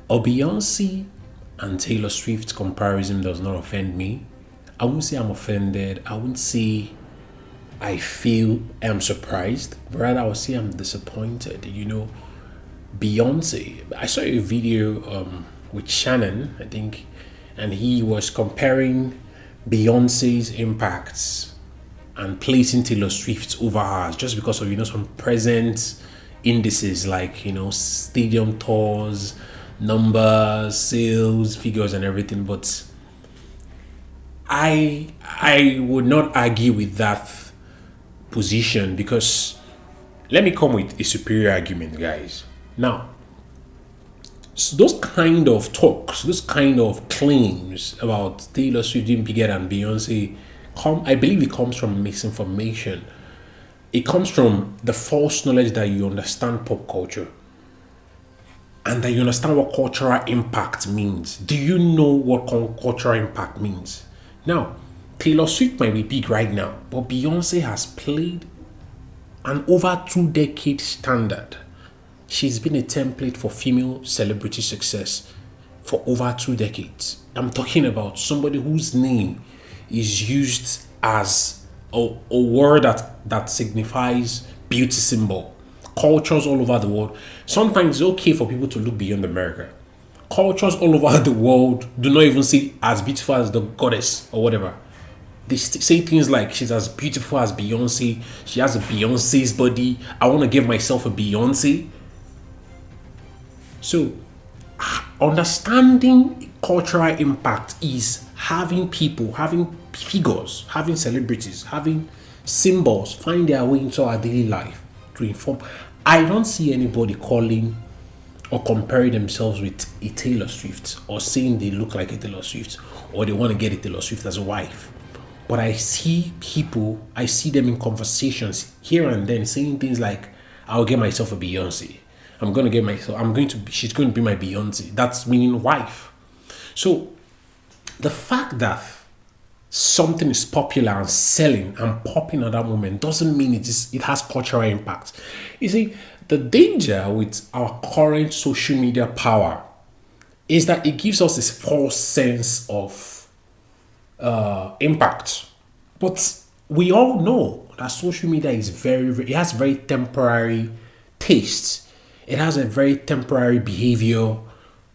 A Beyonce and Taylor Swift comparison does not offend me. I wouldn't say I'm offended. I wouldn't say I feel I'm surprised. Rather, I would say I'm disappointed. Beyonce. I saw a video with Shannon, I think, and he was comparing Beyonce's impacts and placing Taylor Swift over hers just because of some present indices like stadium tours, numbers, sales, figures, and everything. But I would not argue with that position because let me come with a superior argument, guys. Now, so those kind of talks, those kind of claims about Taylor Swift being bigger than Beyonce, I believe it comes from misinformation. It comes from the false knowledge that you understand pop culture and that you understand what cultural impact means. Do you know what cultural impact means? Now, Taylor Swift might be big right now, but Beyonce has played an over 2 decade standard. She's been a template for female celebrity success for over 2 decades. I'm talking about somebody whose name is used as a word that signifies beauty symbol. Cultures all over the world. Sometimes it's okay for people to look beyond America. Cultures all over the world do not even see as beautiful as the goddess or whatever. They say things like she's as beautiful as Beyonce. She has a Beyonce's body. I want to give myself a Beyonce. So, understanding cultural impact is having people, having figures, having celebrities, having symbols find their way into our daily life to inform. I don't see anybody calling or comparing themselves with a Taylor Swift or saying they look like a Taylor Swift or they want to get a Taylor Swift as a wife. But I see them in conversations here and then saying things like, I'll get myself a Beyonce. She's going to be my Beyonce. That's meaning wife. So the fact that something is popular and selling and popping at that moment doesn't mean it has cultural impact. You see, the danger with our current social media power is that it gives us this false sense of impact. But we all know that social media is it has very temporary tastes. It has a very temporary behavior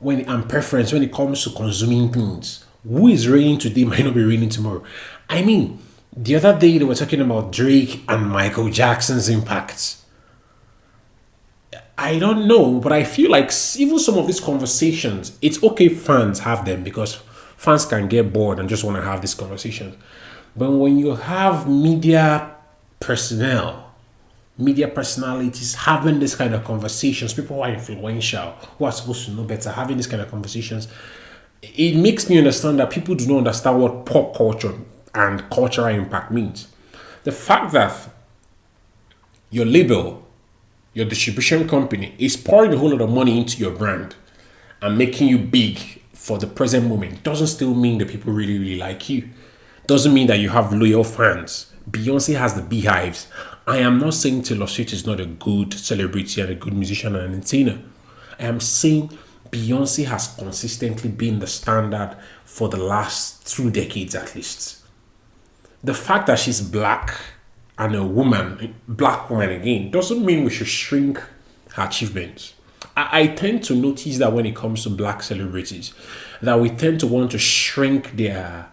and preference when it comes to consuming things. Who is raining today might not be raining tomorrow. I mean, the other day they were talking about Drake and Michael Jackson's impact. I don't know, but I feel like even some of these conversations, it's okay fans have them because fans can get bored and just want to have these conversations. But when you have media personalities having this kind of conversations, people who are influential, who are supposed to know better, having this kind of conversations, it makes me understand that people do not understand what pop culture and cultural impact means. The fact that your label, your distribution company is pouring a whole lot of money into your brand and making you big for the present moment doesn't still mean that people really, really like you. Doesn't mean that you have loyal fans. Beyonce has the beehives. I am not saying Taylor Swift is not a good celebrity and a good musician and entertainer. I am saying Beyonce has consistently been the standard for the last 2 decades at least. The fact that she's black and black woman again, doesn't mean we should shrink her achievements. I tend to notice that when it comes to black celebrities, that we tend to want to shrink their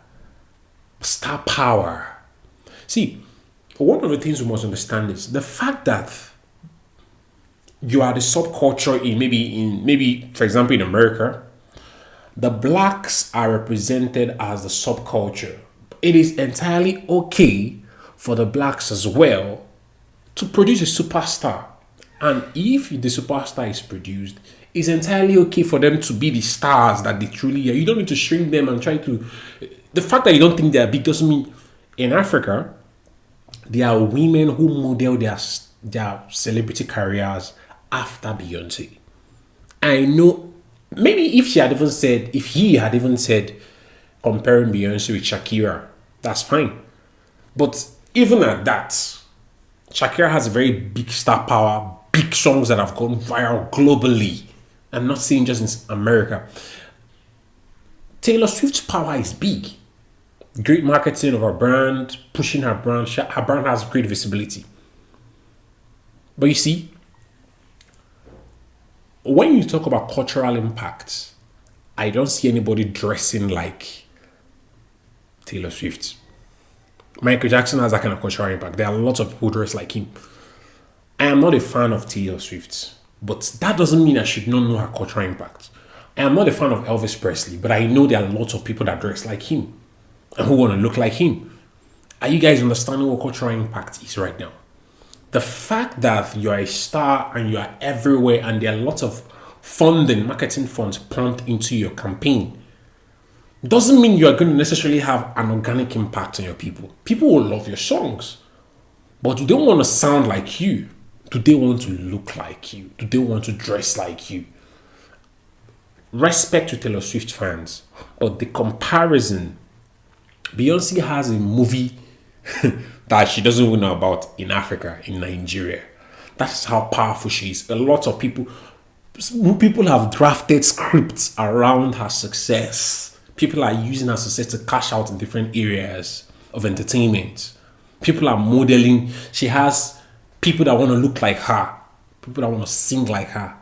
star power. See, one of the things we must understand is the fact that you are the subculture in maybe for example in America, the blacks are represented as the subculture. It is entirely okay for the blacks as well to produce a superstar. And if the superstar is produced, it's entirely okay for them to be the stars that they truly are. You don't need to shrink them and try to. The fact that you don't think they are big doesn't mean in Africa, there are women who model their celebrity careers after Beyonce. I know maybe if he had even said comparing Beyonce with Shakira, that's fine. But even at that, Shakira has a very big star power, big songs that have gone viral globally. I'm not saying just in America. Taylor Swift's power is big. Great marketing of her brand, pushing her brand. Her brand has great visibility. But you see, when you talk about cultural impact, I don't see anybody dressing like Taylor Swift. Michael Jackson has that kind of cultural impact. There are lots of people dressed like him. I am not a fan of Taylor Swift, but that doesn't mean I should not know her cultural impact. I am not a fan of Elvis Presley, but I know there are lots of people that dress like him and who want to look like him. Are you guys understanding what cultural impact is right now? The fact that you are a star and you are everywhere and there are lots of funding, marketing funds pumped into your campaign doesn't mean you are going to necessarily have an organic impact on your people. People will love your songs, but do they want to sound like you? Do they want to look like you? Do they want to dress like you? Respect to Taylor Swift fans, but the comparison, Beyonce has a movie that she doesn't even know about in Africa, in Nigeria. That's how powerful she is. A lot of people have drafted scripts around her success. People are using her success to cash out in different areas of entertainment. People are modeling. She has people that want to look like her, people that want to sing like her.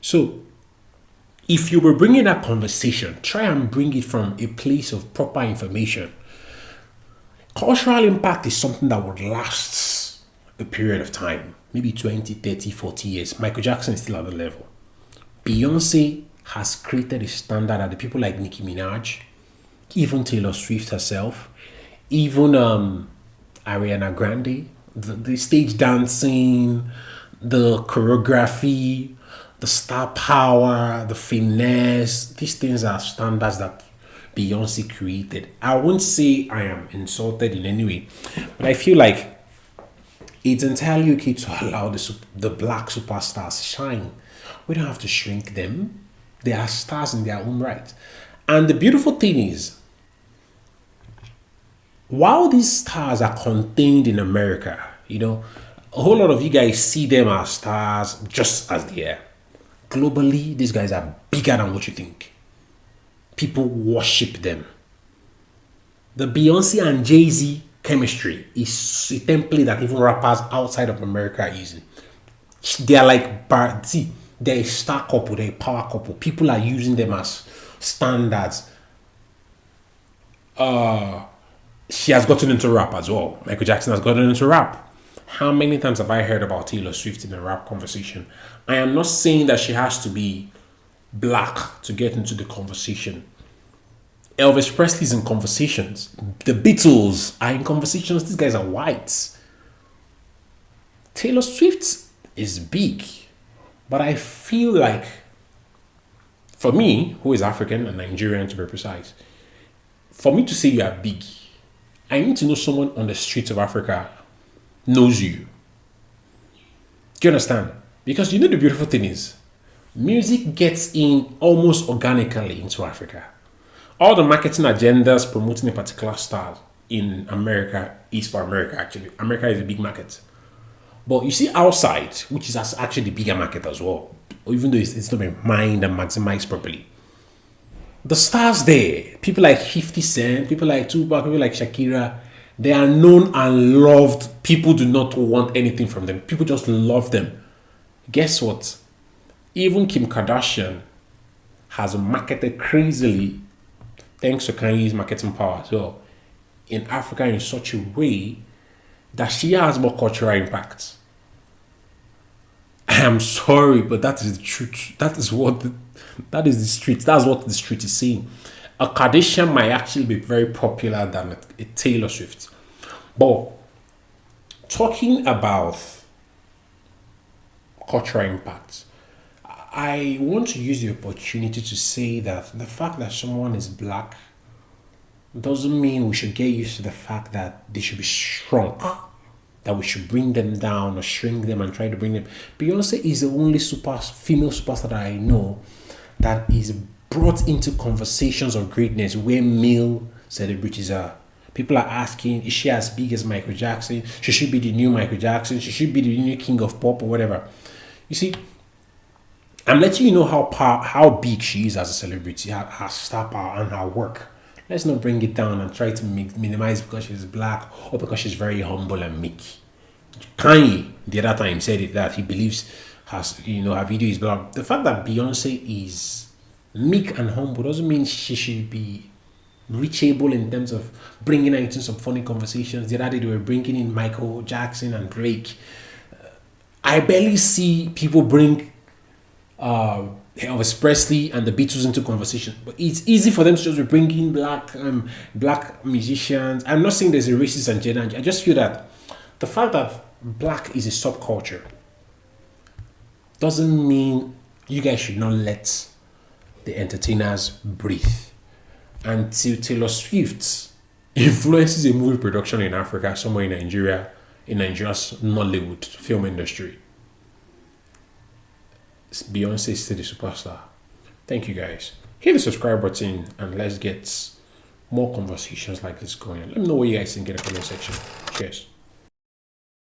So, if you were bringing that conversation, try and bring it from a place of proper information. Cultural impact is something that would last a period of time, maybe 20, 30, 40 years. Michael Jackson is still at the level. Beyonce has created a standard that the people like Nicki Minaj, even Taylor Swift herself, even Ariana Grande, the stage dancing, the choreography, the star power, the finesse, these things are standards that Beyonce created. I won't say I am insulted in any way, but I feel like it's entirely okay to allow the black superstars shine. We don't have to shrink them. They are stars in their own right. And the beautiful thing is, while these stars are contained in America, a whole lot of you guys see them as stars just as they are. Globally, these guys are bigger than what you think. People worship them. The Beyonce and Jay-Z chemistry is a template that even rappers outside of America are using. They are like, they're a star couple, they're a power couple. People are using them as standards. She has gotten into rap as well. Michael Jackson has gotten into rap. How many times have I heard about Taylor Swift in a rap conversation? I am not saying that she has to be black to get into the conversation. Elvis Presley's in conversations. The Beatles are in conversations. These guys are whites. Taylor Swift is big. But I feel like, for me, who is African and Nigerian to be precise, for me to say you are big, I need to know someone on the streets of Africa knows you. Do you understand? Because the beautiful thing is, music gets in almost organically into Africa. All the marketing agendas promoting a particular star in America is for America, actually. America is a big market. But you see outside, which is actually the bigger market as well, even though it's not been mined and maximized properly. The stars there, people like 50 Cent, people like Tupac, people like Shakira, they are known and loved. People do not want anything from them. People just love them. Guess what? Even Kim Kardashian has marketed crazily, thanks to Kanye's marketing power as well, in Africa in such a way that she has more cultural impact. I am sorry, but that is the truth. That is the street. That's what the street is saying. A Kardashian might actually be very popular than a Taylor Swift. But talking about cultural impact, I want to use the opportunity to say that the fact that someone is black doesn't mean we should get used to the fact that they should be shrunk, that we should bring them down or shrink them and try to bring them. Beyonce is the only female superstar that I know that is brought into conversations of greatness where male celebrities are. People are asking, is she as big as Michael Jackson? Should she be the new Michael Jackson? Should she be the new king of pop or whatever? You see, I'm letting you know how big she is as a celebrity, her star power and her work. Let's not bring it down and try to minimize because she's black or because she's very humble and meek. Kanye, the other time, said it that he believes her video is black. The fact that Beyonce is meek and humble doesn't mean she should be reachable in terms of bringing her into some funny conversations. The other day they were bringing in Michael Jackson and Drake. I barely see people bring Elvis Presley and the Beatles into conversation, but it's easy for them to just be bringing black musicians. I'm not saying there's a racist agenda. I just feel that the fact that black is a subculture doesn't mean you guys should not let the entertainers breathe. Until Taylor Swift influences a movie production in Africa, somewhere in Nigeria, in Nigeria's Nollywood film industry, Beyonce is still the superstar. Thank you guys. Hit the subscribe button and let's get more conversations like this going on. Let me know what you guys think in the comment section. Cheers.